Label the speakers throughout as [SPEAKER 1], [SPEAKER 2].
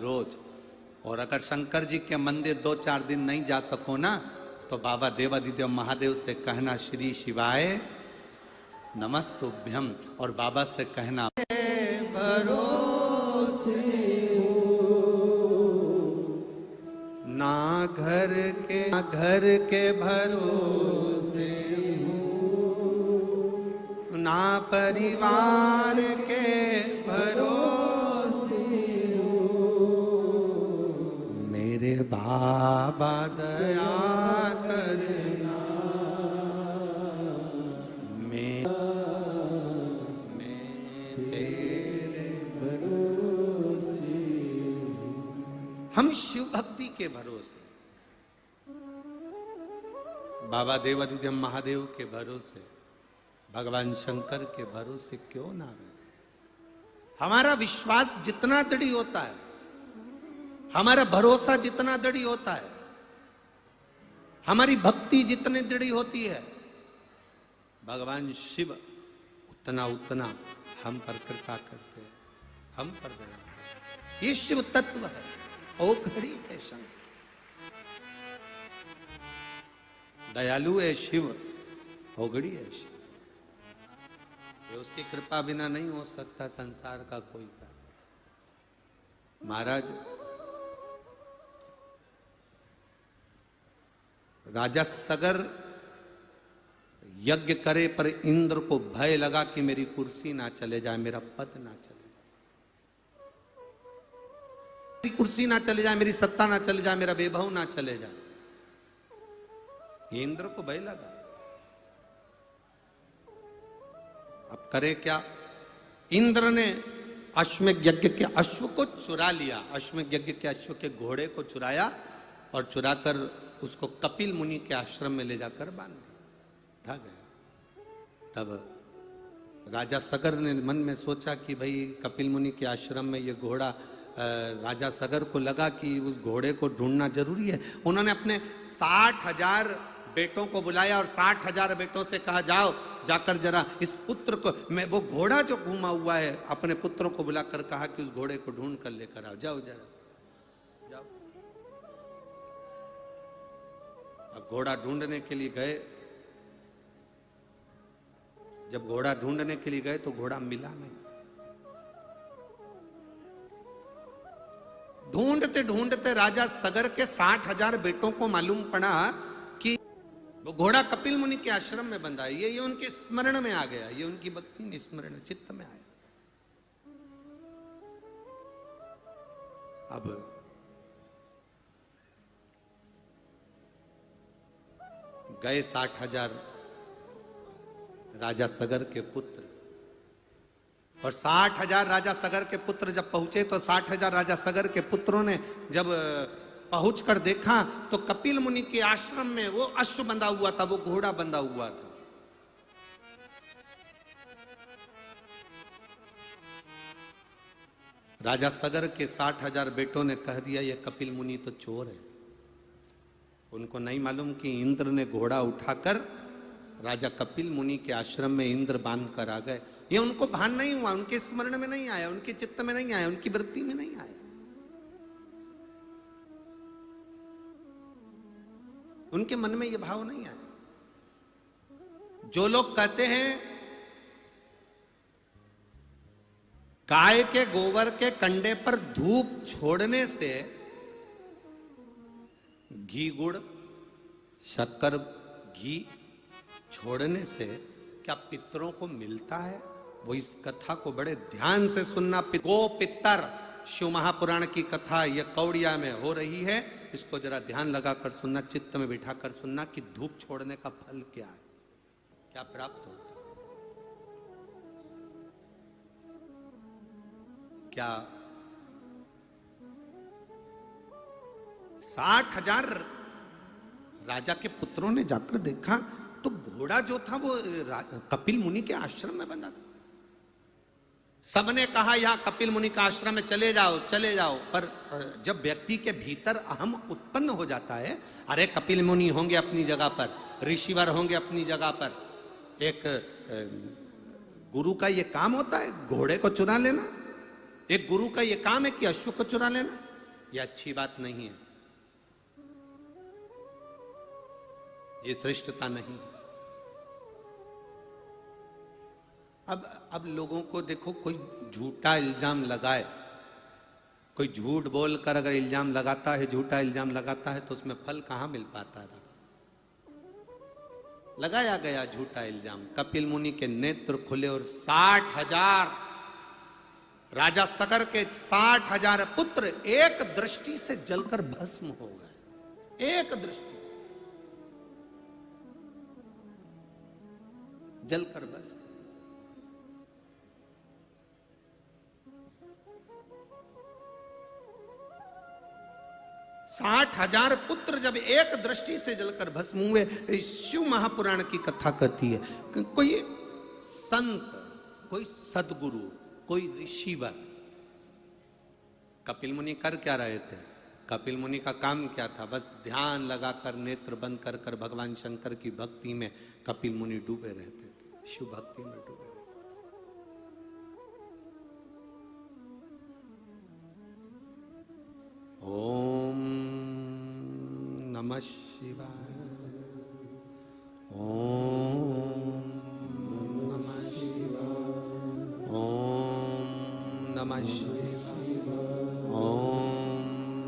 [SPEAKER 1] रोज। और अगर शंकर जी के मंदिर 2-4 दिन नहीं जा सको ना, तो बाबा देवाधिदेव महादेव से कहना श्री शिवाय नमस्तुभ्यम, और बाबा से कहना भरोसे ना घर के भरोसे, ना परिवार के भरोसे, मेरे बाबा दया करना, मैं तेरे भरोसे। हम शिव भक्ति के भरोसे, बाबा देवाधिदेव महादेव के भरोसे, भगवान शंकर के भरोसे क्यों ना रहे। हमारा विश्वास जितना दृढ़ होता है, हमारा भरोसा जितना दृढ़ होता है, हमारी भक्ति जितनी दृढ़ होती है, भगवान शिव उतना उतना हम पर कृपा करते हैं, हम पर दया करते। ये शिव तत्व है, औखड़ी है शंकर, दयालु है शिव, औगड़ी है शिव। ये उसकी कृपा बिना नहीं हो सकता संसार का कोई कार्य। महाराज राजा सगर यज्ञ करे, पर इंद्र को भय लगा कि मेरी कुर्सी ना चले जाए, मेरा पद ना चले जाए, मेरी कुर्सी ना चले जाए, मेरी सत्ता ना चले जाए, मेरा वैभव ना चले जाए। इंद्र को भय लगा। अब करे क्या? इंद्र ने अश्वमेध यज्ञ के अश्व को चुरा लिया, अश्वमेध यज्ञ के अश्व के घोड़े को चुराया और चुराकर उसको कपिल मुनि के आश्रम में ले जाकर बांध दिया गया। तब राजा सगर ने मन में सोचा कि भाई कपिल मुनि के आश्रम में ये घोड़ा, राजा सगर को लगा कि उस घोड़े को ढूंढना जरूरी है। उन्होंने अपने 60,000 बेटों को बुलाया और 60,000 बेटों से कहा जाओ जाकर जरा इस पुत्र को, मैं वो घोड़ा जो घूमा हुआ है, अपने पुत्रों को बुलाकर कहा कि उस घोड़े को ढूंढ कर लेकर आओ, जाओ जरा जाओ। अब घोड़ा ढूंढने के लिए गए। जब घोड़ा ढूंढने के लिए गए तो घोड़ा मिला नहीं। ढूंढते ढूंढते राजा सगर के 60,000 बेटों को मालूम पड़ा कि वो घोड़ा कपिल मुनि के आश्रम में बंधा है। ये उनके स्मरण में आ गया, ये उनकी भक्ति में स्मरण चित्त में आया। अब गए 60,000 राजा सगर के पुत्र, और 60,000 राजा सगर के पुत्र जब पहुंचे तो 60,000 राजा सगर के पुत्रों ने जब पहुंचकर देखा तो कपिल मुनि के आश्रम में वो अश्व बंधा हुआ था, वो घोड़ा बंधा हुआ था। राजा सगर के 60,000 बेटों ने कह दिया ये कपिल मुनि तो चोर है। उनको नहीं मालूम कि इंद्र ने घोड़ा उठाकर राजा कपिल मुनि के आश्रम में इंद्र बांध कर आ गए। ये उनको भान नहीं हुआ, उनके स्मरण में नहीं आया, उनके चित्त में नहीं आया, उनकी वृत्ति में नहीं आया। उनके मन में ये भाव नहीं आया। जो लोग कहते हैं गाय के गोबर के कंडे पर धूप छोड़ने से घी गुड़ शक्कर घी छोड़ने से क्या पितरों को मिलता है, वो इस कथा को बड़े ध्यान से सुनना। गो पितर शिव महापुराण की कथा यह कौड़िया में हो रही है, इसको जरा ध्यान लगाकर सुनना, चित्त में बिठाकर सुनना कि धूप छोड़ने का फल क्या है, क्या प्राप्त होता है। क्या 60,000 राजा के पुत्रों ने जाकर देखा तो घोड़ा जो था वो कपिल मुनि के आश्रम में बंधा था। सबने कहा यहां कपिल मुनि का आश्रम में चले जाओ चले जाओ, पर जब व्यक्ति के भीतर अहम उत्पन्न हो जाता है, अरे कपिल मुनि होंगे अपनी जगह पर, ऋषिवर होंगे अपनी जगह पर, एक गुरु का ये काम होता है घोड़े को चुरा लेना, एक गुरु का ये काम है कि अश्व को चुरा लेना। यह अच्छी बात नहीं है, ये श्रेष्ठता नहीं। अब लोगों को देखो, कोई झूठा इल्जाम लगाए, कोई झूठ बोलकर अगर इल्जाम लगाता है, झूठा इल्जाम लगाता है, तो उसमें फल कहां मिल पाता है? लगाया गया झूठा इल्जाम, कपिल मुनि के नेत्र खुले और 60,000 राजा सगर के 60,000 पुत्र एक दृष्टि से जलकर भस्म हो गए। एक दृष्टि से जलकर भस्म। साठ 60,000 पुत्र जब एक दृष्टि से जलकर भस्म हुए। शिव महापुराण की कथा कहती है, कोई संत, कोई सदगुरु, कोई ऋषिवर, कपिल मुनि कर क्या रहे थे? कपिल मुनि का काम क्या था? बस ध्यान लगाकर नेत्र बंद कर कर भगवान शंकर की भक्ति में कपिल मुनि डूबे रहते थे, शिव भक्ति में डूबे रहते। ओम नमः शिवाय, ओम नमः शिवाय, ओम नमः शिवाय, ओम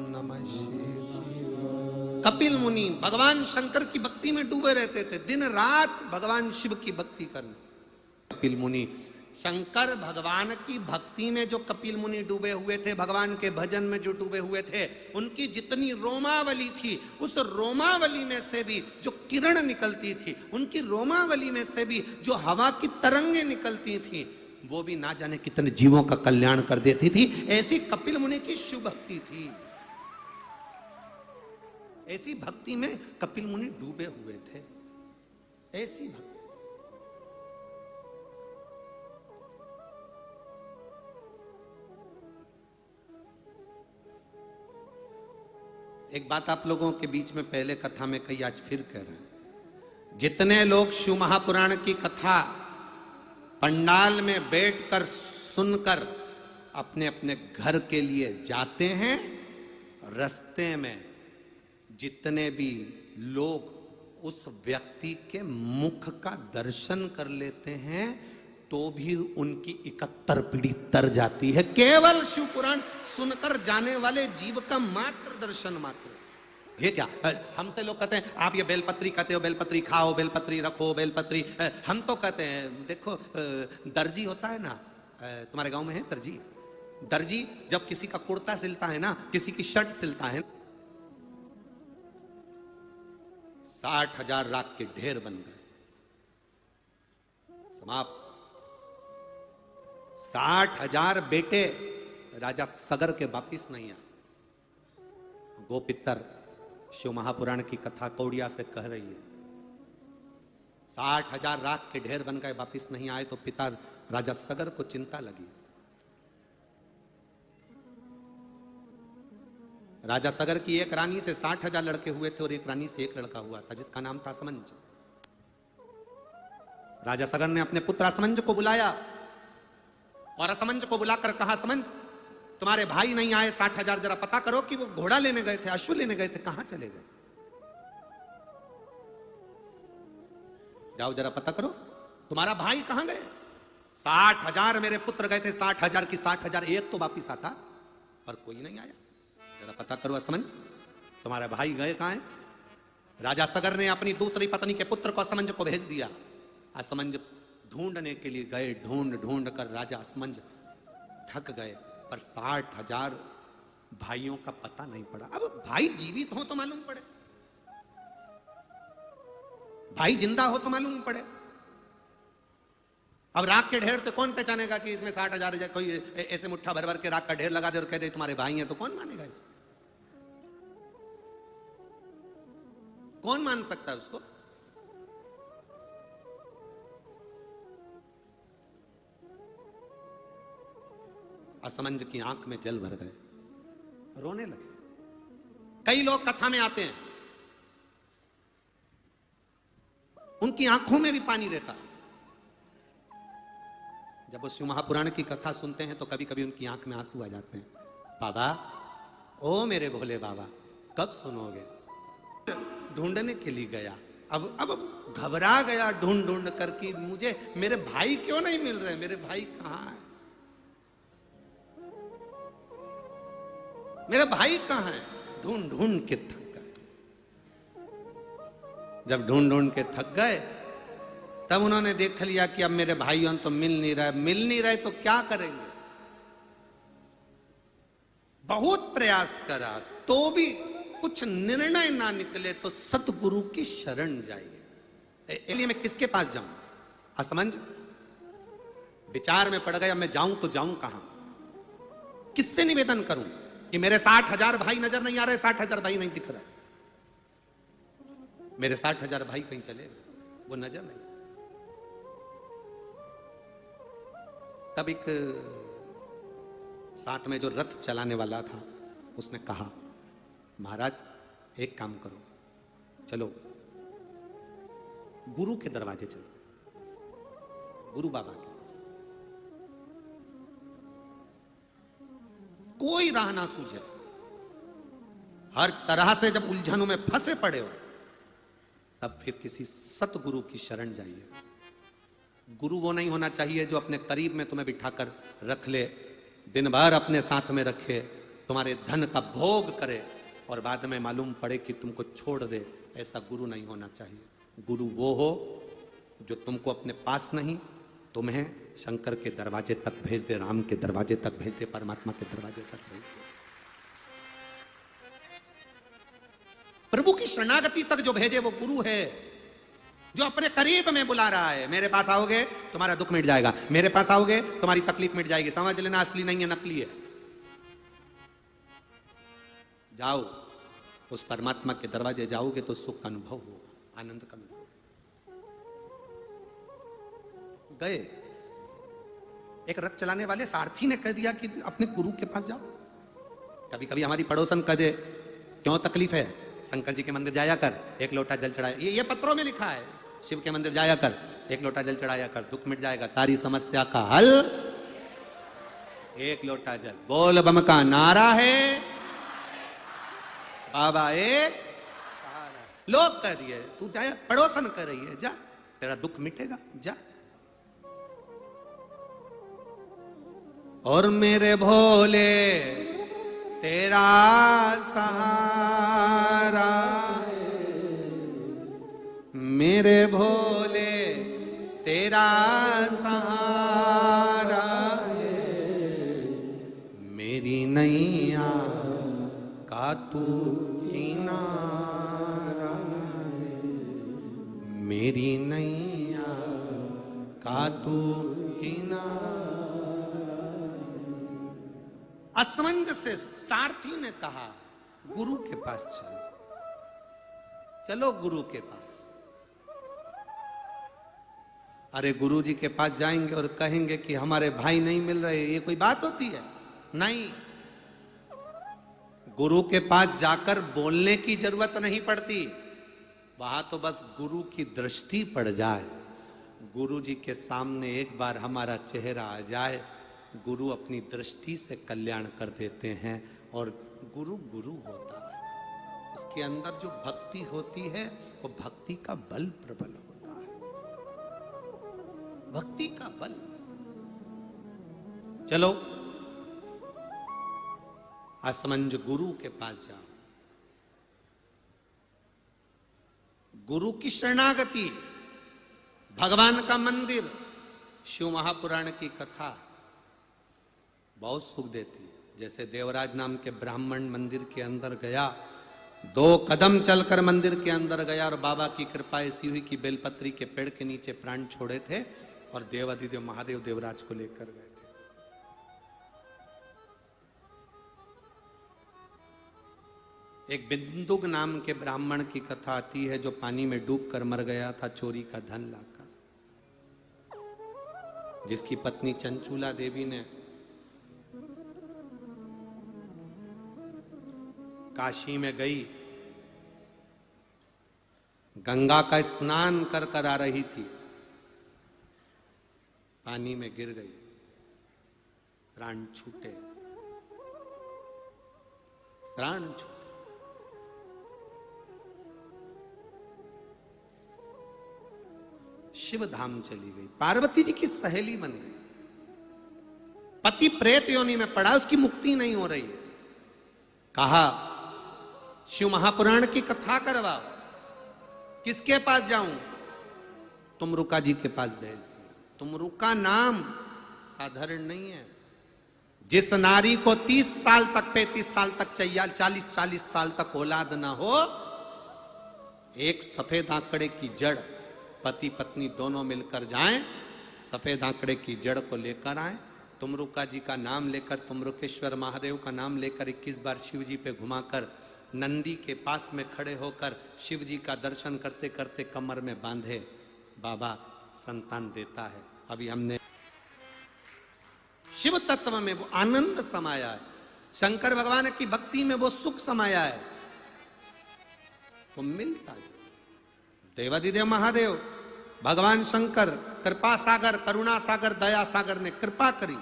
[SPEAKER 1] नमः शिवाय। कपिल मुनि भगवान शंकर की भक्ति में डूबे रहते थे, दिन रात भगवान शिव की भक्ति करना। कपिल मुनि शंकर भगवान की भक्ति में जो कपिल मुनि डूबे हुए थे, भगवान के भजन में जो डूबे हुए थे, उनकी जितनी रोमावली थी, उस रोमावली में से भी जो किरण निकलती थी, उनकी रोमावली में से भी जो हवा की तरंगे निकलती थी, वो भी ना जाने कितने जीवों का कल्याण कर देती थी। ऐसी कपिल मुनि की शिव भक्ति थी। ऐसी भक्ति में कपिल मुनि डूबे हुए थे, ऐसी भक्ति। एक बात आप लोगों के बीच में पहले कथा में कही, आज फिर कह रहे हैं, जितने लोग शिव महापुराण की कथा पंडाल में बैठकर सुनकर अपने अपने घर के लिए जाते हैं, रास्ते में जितने भी लोग उस व्यक्ति के मुख का दर्शन कर लेते हैं, तो भी उनकी 71 पीढ़ी तर जाती है, केवल शिव पुराण सुनकर जाने वाले जीव का मात्र दर्शन मात्र। ये क्या, हमसे लोग कहते हैं आप ये बेलपत्री कहते हो, बेलपत्री खाओ, बेलपत्री रखो, बेलपत्री। हम तो कहते हैं, देखो दर्जी होता है ना, तुम्हारे गांव में है दर्जी? दर्जी जब किसी का कुर्ता सिलता है ना, किसी की शर्ट सिलता है, 60,000 राख के ढेर बन गए, समाप्त। 60,000 बेटे राजा सगर के वापिस नहीं आए। गोपितर शिव महापुराण की कथा कौड़िया से कह रही है, 60,000 राख के ढेर बन गए, वापिस नहीं आए। तो पिता राजा सगर को चिंता लगी। राजा सगर की एक रानी से 60,000 लड़के हुए थे और एक रानी से एक लड़का हुआ था, जिसका नाम था असमंज। राजा सगर ने अपने पुत्र असमंज को बुलाया और असमंज को बुलाकर कहा, असमंज तुम्हारे भाई नहीं आए 60,000, जरा पता करो कि वो घोड़ा लेने गए थे, अश्व लेने गए थे, कहां चले गए? जाओ जरा पता करो, तुम्हारा भाई कहां गए? 60,000 मेरे पुत्र गए थे, 60,000 की 60,000 एक तो वापिस आता, पर कोई नहीं आया। जरा पता करो असमंज, तुम्हारे भाई गए कहां हैं? राजा सगर ने अपनी दूसरी पत्नी के पुत्र को असमंज को भेज दिया। असमंज ढूंढने के लिए गए, ढूंढ ढूंढ कर राजा असमंज थक गए, पर 60,000 भाइयों का पता नहीं पड़ा। अब भाई जीवित हो तो मालूम पड़े, भाई जिंदा हो तो मालूम पड़े। अब राख के ढेर से कौन पहचानेगा कि इसमें 60,000? कोई ऐसे मुट्ठा भर भर के राख का ढेर लगा दे और कह दे तुम्हारे भाई हैं, तो कौन मानेगा इसको? कौन मान सकता है उसको? असमंज की आंख में जल भर गए, रोने लगे। कई लोग कथा में आते हैं, उनकी आंखों में भी पानी रहता। जब वो शिव महापुराण की कथा सुनते हैं तो कभी कभी उनकी आंख में आंसू आ जाते हैं। बाबा ओ मेरे भोले बाबा कब सुनोगे। ढूंढने के लिए गया, अब घबरा गया ढूंढ ढूंढ कर कि मुझे मेरे भाई क्यों नहीं मिल रहे, मेरे भाई कहां है, मेरे भाई कहां है। ढूंढ ढूंढ के थक गए। जब ढूंढ ढूंढ के थक गए तब उन्होंने देख लिया कि अब मेरे भाइयों तो मिल नहीं रहे तो क्या करेंगे। बहुत प्रयास करा तो भी कुछ निर्णय ना निकले तो सतगुरु की शरण जाइए। इसलिए मैं किसके पास जाऊं, असमंज विचार में पड़ गया, मैं जाऊं तो जाऊं कहां, किससे निवेदन करूं कि मेरे 60,000 भाई नजर नहीं आ रहे, 60,000 भाई नहीं दिख रहा, मेरे 60,000 भाई कहीं चले गए, वो नजर नहीं। तब एक साथ में जो रथ चलाने वाला था उसने कहा, महाराज एक काम करो, चलो गुरु के दरवाजे चलो, गुरु बाबा के पास। कोई राह ना सूझे, हर तरह से जब उलझनों में फंसे पड़े हो तब फिर किसी सतगुरु की शरण जाइए। गुरु वो नहीं होना चाहिए जो अपने करीब में तुम्हें बिठाकर रख ले, दिन भर अपने साथ में रखे, तुम्हारे धन का भोग करे और बाद में मालूम पड़े कि तुमको छोड़ दे। ऐसा गुरु नहीं होना चाहिए। गुरु वो हो जो तुमको अपने पास नहीं, तुम्हें शंकर के दरवाजे तक भेज दे, राम के दरवाजे तक भेज दे, परमात्मा के दरवाजे तक भेज दे। प्रभु की शरणागति तक जो भेजे वो गुरु है, जो अपने करीब में बुला रहा है। मेरे पास आओगे तुम्हारा दुख मिट जाएगा, मेरे पास आओगे तुम्हारी तकलीफ मिट जाएगी। समझ लेना असली नहीं है, नकली है। जाओ उस परमात्मा के दरवाजे जाओगे तो सुख का अनुभव होगा, आनंद का अनुभव। गए, एक रथ चलाने वाले सारथी ने कह दिया कि अपने गुरु के पास जाओ। कभी कभी हमारी पड़ोसन कह दे, क्यों तकलीफ है, शंकर जी के मंदिर जाया कर, एक लोटा जल चढ़ाया। ये पत्रों में लिखा है, शिव के मंदिर जाया कर, एक लोटा जल चढ़ाया कर, दुख मिट जाएगा, सारी समस्या का हल एक लोटा जल। बोल बम का नारा है, बाबा एक सहारा। लोग कह दिए तू जाए, पड़ोसन कर रही है, जा तेरा दुख मिटेगा, जा। और मेरे भोले तेरा सहारा है, मेरे भोले तेरा सहारा है, मेरी नैया का तू किनारा है, मेरी नैया का तू किनारा। असमंज से सारथी ने कहा, गुरु के पास चलो, चलो गुरु के पास। अरे गुरु जी के पास जाएंगे और कहेंगे कि हमारे भाई नहीं मिल रहे, ये कोई बात होती है? नहीं, गुरु के पास जाकर बोलने की जरूरत नहीं पड़ती, वहां तो बस गुरु की दृष्टि पड़ जाए, गुरु जी के सामने एक बार हमारा चेहरा आ जाए, गुरु अपनी दृष्टि से कल्याण कर देते हैं। और गुरु गुरु होता है, उसके अंदर जो भक्ति होती है वो भक्ति का बल प्रबल होता है, भक्ति का बल। चलो असमंज गुरु के पास जाओ, गुरु की शरणागति, भगवान का मंदिर, शिव महापुराण की कथा बहुत सुख देती है। जैसे देवराज नाम के ब्राह्मण मंदिर के अंदर गया, 2 कदम चलकर मंदिर के अंदर गया और बाबा की कृपा ऐसी हुई कि बेलपत्री के पेड़ के नीचे प्राण छोड़े थे और देवाधिदेव महादेव देवराज को लेकर गए थे। एक बिंदुक नाम के ब्राह्मण की कथा आती है जो पानी में डूबकर मर गया था चोरी का धन लाकर, जिसकी पत्नी चंचूला देवी ने काशी में गई, गंगा का स्नान कर कर आ रही थी, पानी में गिर गई, प्राण छूटे। प्राण छूटे। शिव धाम चली गई, पार्वती जी की सहेली बन गई। पति प्रेत योनि में पड़ा, उसकी मुक्ति नहीं हो रही है। कहा शिव महापुराण की कथा करवाओ। किसके पास जाऊं? तुमरुका जी के पास भेज दिया। तुमरुका नाम साधारण नहीं है। जिस नारी को 30 साल तक 35 साल तक चाहिए, 40 साल तक औलाद ना हो, एक सफेद आंकड़े की जड़, पति पत्नी दोनों मिलकर जाएं, सफेद आंकड़े की जड़ को लेकर आए, तुमरुका जी का नाम लेकर, तुमरुकेश्वर महादेव का नाम लेकर 21 बार शिव जी पे घुमाकर, नंदी के पास में खड़े होकर शिव जी का दर्शन करते करते कमर में बांधे, बाबा संतान देता है। अभी हमने शिव तत्व में वो आनंद समाया है, शंकर भगवान की भक्ति में वो सुख समाया है, वो मिलता है। देवादिदेव महादेव भगवान शंकर कृपा सागर, करुणा सागर, दया सागर ने कृपा करी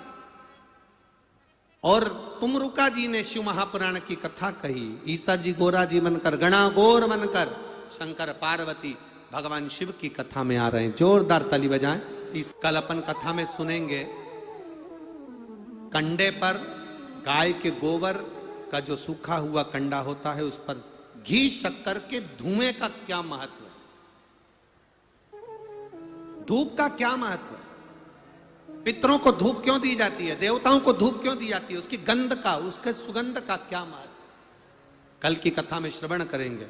[SPEAKER 1] और तुमरुका जी ने शिव महापुराण की कथा कही। ईसा जी गोरा जी बनकर, गणा गोर बनकर शंकर पार्वती भगवान शिव की कथा में आ रहे हैं। जोरदार ताली बजाएं। इस कल अपन कथा में सुनेंगे, कंडे पर गाय के गोबर का जो सूखा हुआ कंडा होता है, उस पर घी शक्कर के धुएं का क्या महत्व है, धूप का क्या महत्व है, पितरों को धूप क्यों दी जाती है, देवताओं को धूप क्यों दी जाती है, उसकी गंध का, उसके सुगंध का क्या महत्व, कल की कथा में श्रवण करेंगे।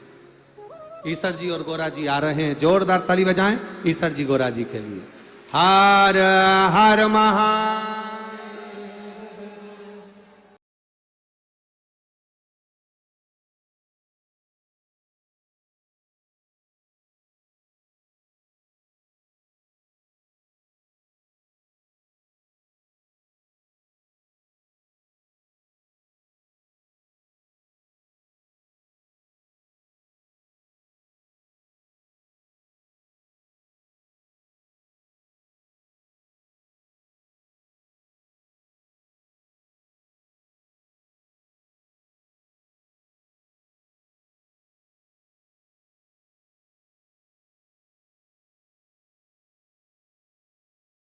[SPEAKER 1] ईश्वर जी और गोरा जी आ रहे हैं। जोरदार ताली बजाएं ईश्वर जी गोरा जी के लिए। हर हर महा